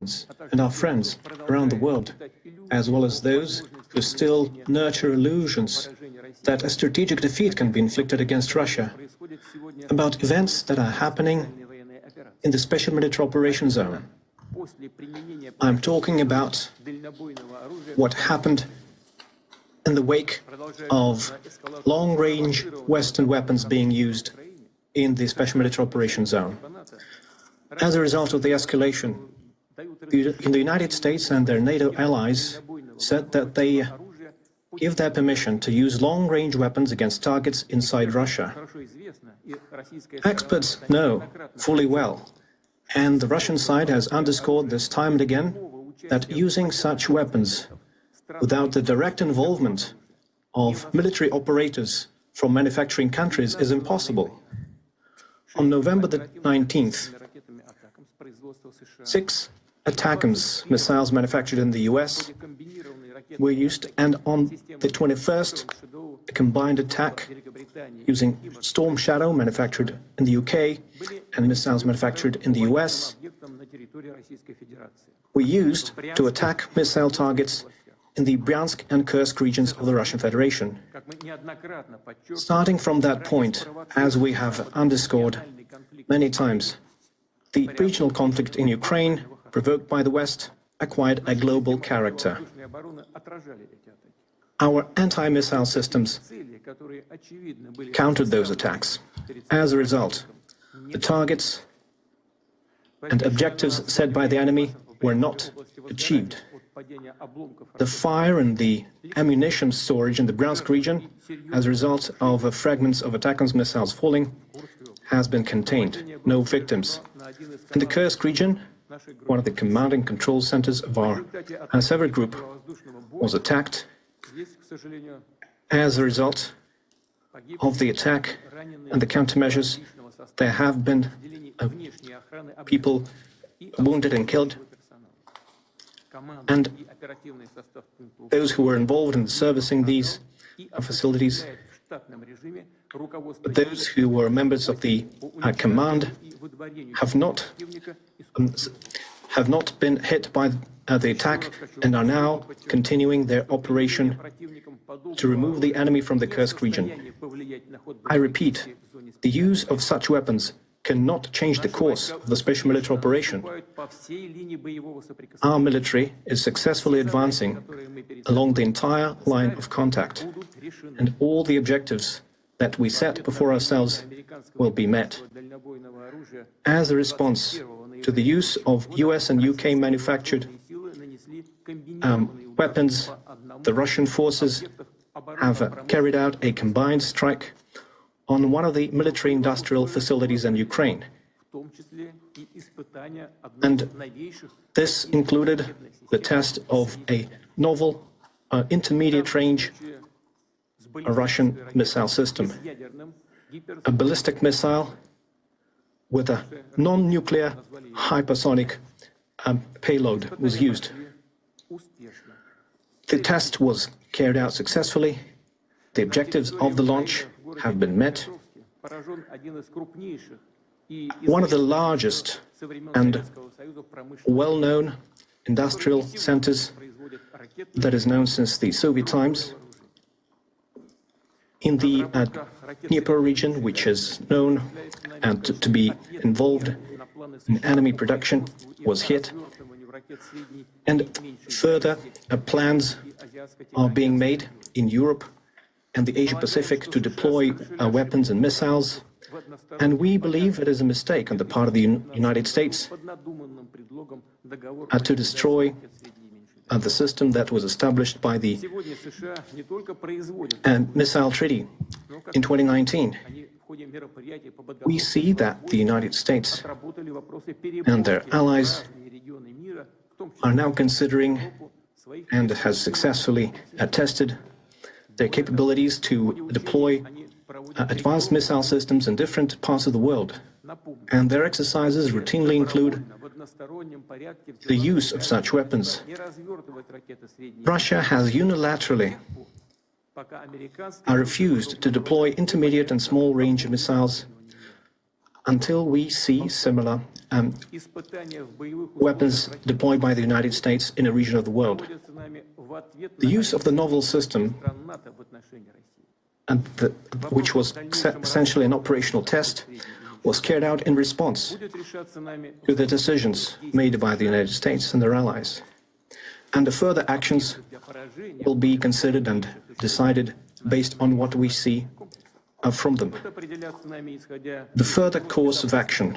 and our friends around the world, as well as those who still nurture illusions that a strategic defeat can be inflicted against Russia, about events that are happening in the special military operation zone. I'm talking about what happened in the wake of long-range Western weapons being used in the special military operation zone. As a result of the escalation, the United States and their NATO allies said that they give their permission to use long-range weapons against targets inside Russia. Experts know fully well, and the Russian side has underscored this time and again, that using such weapons without the direct involvement of military operators from manufacturing countries is impossible. On November the 19th, 6 ATACMS missiles manufactured in the US were used, and on the 21st, a combined attack using Storm Shadow manufactured in the UK and missiles manufactured in the US were used to attack missile targets in the Bryansk and Kursk regions of the Russian Federation. Starting from that point, as we have underscored many times, the regional conflict in Ukraine, provoked by the West, acquired a global character. Our anti-missile systems countered those attacks. As a result, the targets and objectives set by the enemy were not achieved. The fire and the ammunition storage in the Bryansk region, as a result of fragments of ATACMS missiles falling, has been contained. No victims. In the Kursk region, one of the command and control centers of our Sever group was attacked. As a result of the attack and the countermeasures, there have been people wounded and killed, and those who were involved in servicing these facilities, those who were members of the command have not been hit by the attack and are now continuing their operation to remove the enemy from the Kursk region. I repeat, the use of such weapons cannot change the course of the special military operation. Our military is successfully advancing along the entire line of contact, and all the objectives that we set before ourselves will be met. As a response to the use of US and UK manufactured weapons, the Russian forces have carried out a combined strike on one of the military-industrial facilities in Ukraine. And this included the test of a novel intermediate-range Russian missile system. A ballistic missile with a non-nuclear hypersonic payload was used. The test was carried out successfully. The objectives of the launch have been met. One of the largest and well-known industrial centers that is known since the Soviet times in the Dnieper region, which is known and to be involved in enemy production, was hit. And further plans are being made in Europe and the Asia-Pacific to deploy weapons and missiles. And we believe it is a mistake on the part of the United States to destroy the system that was established by the Missile Treaty in 2019. We see that the United States and their allies are now considering and has successfully tested their capabilities to deploy advanced missile systems in different parts of the world. And their exercises routinely include the use of such weapons. Russia has unilaterally refused to deploy intermediate and small-range missiles until we see similar weapons deployed by the United States in a region of the world. The use of the novel system, which was essentially an operational test, was carried out in response to the decisions made by the United States and their allies. And the further actions will be considered and decided based on what we see from them. The further course of action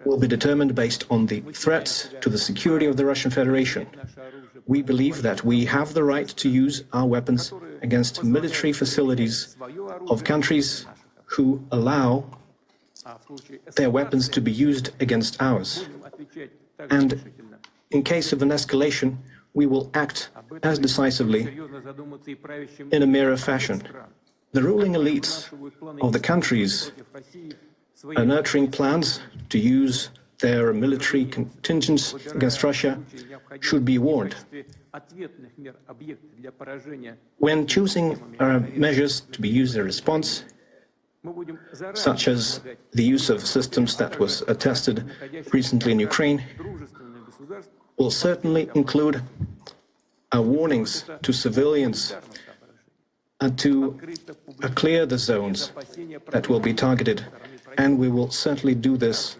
will be determined based on the threats to the security of the Russian Federation. We believe that we have the right to use our weapons against military facilities of countries who allow their weapons to be used against ours. And in case of an escalation, we will act as decisively in a mirror fashion. The ruling elites of the countries are nurturing plans to use their military contingents against Russia should be warned. When choosing measures to be used in response, such as the use of systems that was tested recently in Ukraine, will certainly include warnings to civilians to clear the zones that will be targeted, and we will certainly do this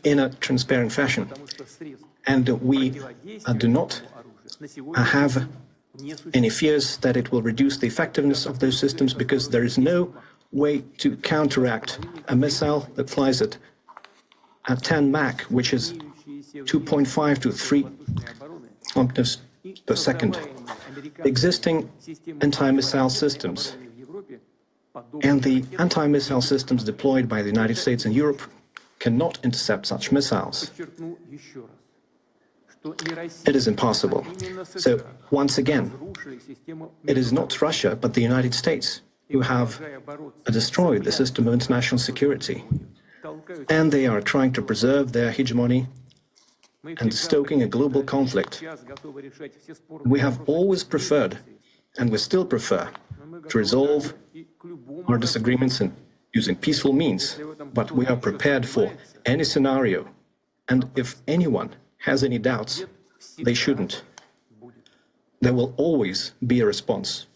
in a transparent fashion. And we do not have any fears that it will reduce the effectiveness of those systems, because there is no way to counteract a missile that flies at 10 Mach, which is 2.5 to 3 kilometers per second. Existing anti-missile systems and the anti-missile systems deployed by the United States and Europe cannot intercept such missiles. It is impossible. So, once again, it is not Russia, but the United States who have destroyed the system of international security. And they are trying to preserve their hegemony and stoking a global conflict. We have always preferred, and we still prefer, to resolve our disagreements using peaceful means, but we are prepared for any scenario. And if anyone has any doubts, they shouldn't. There will always be a response.